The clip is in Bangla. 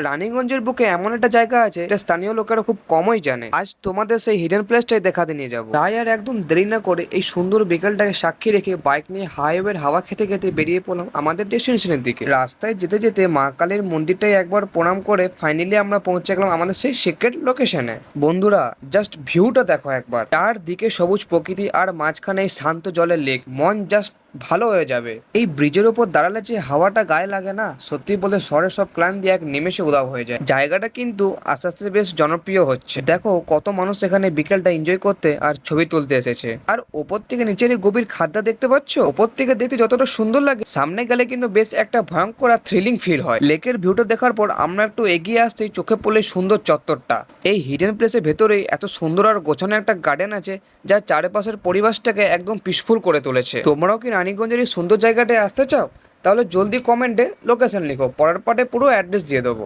রানীগঞ্জের বুকে এমন একটা জায়গা আছে এটা স্থানীয় লোকেরা খুব কমই জানে। আজ তোমাদের সেই হিডেন প্লেসটাই দেখাতে নিয়ে যাবো। তাই আর একদম দেরি না করে এই সুন্দর বিকেলটাকে সাক্ষী রেখে বাইক নিয়ে হাইওয়ের হাওয়া খেতে খেতে বেরিয়ে পড়লাম আমাদের ডেস্টিনেশনের দিকে। রাস্তায় যেতে যেতে মা কালীর মন্দিরটাই একবার প্রণাম করে ফাইনালি আমরা পৌঁছে গেলাম আমাদের সেই সিক্রেট লোকেশনে। বন্ধুরা জাস্ট ভিউটা দেখো একবার, চারদিকে সবুজ প্রকৃতি আর মাঝখানে এই শান্ত জলের লেক, মন জাস্ট ভালো হয়ে যাবে। এই ব্রিজের উপর দাঁড়ালে যে হাওয়াটা গায়ে লাগে না, সত্যি বলতে শহরের সব ক্লান্তি এক নিমেষে উধাও হয়ে যায়। জায়গাটা কিন্তু আস্তে আস্তে বেশ জনপ্রিয় হচ্ছে। দেখো কত মানুষ এখানে বিকেলটা এনজয় করতে আর ছবি তুলতে এসেছে। আর ওপর থেকে নিচের এই গভীর খাদ্যা দেখতে পাচ্ছ, ওপর থেকে দেখতে যতটা সুন্দর লাগে সামনে গেলে কিন্তু বেশ একটা ভয়ঙ্কর আর থ্রিলিং ফিল হয়। লেকের ভিউটা দেখার পর আমরা একটু এগিয়ে আসতেই চোখে পড়লে সুন্দর চত্বরটা। এই হিডেন প্লেসের ভেতরেই এত সুন্দর আর গোছানো একটা গার্ডেন আছে যা চারপাশের পরিবেশটাকে একদম পিসফুল করে তুলেছে। তোমরাও কি রানীগঞ্জের এই সুন্দর জায়গাটায় আসতে চাও? তাহলে জলদি কমেন্টে লোকেশন লিখো, পরের পার্টে পুরো অ্যাড্রেস দিয়ে দেবো।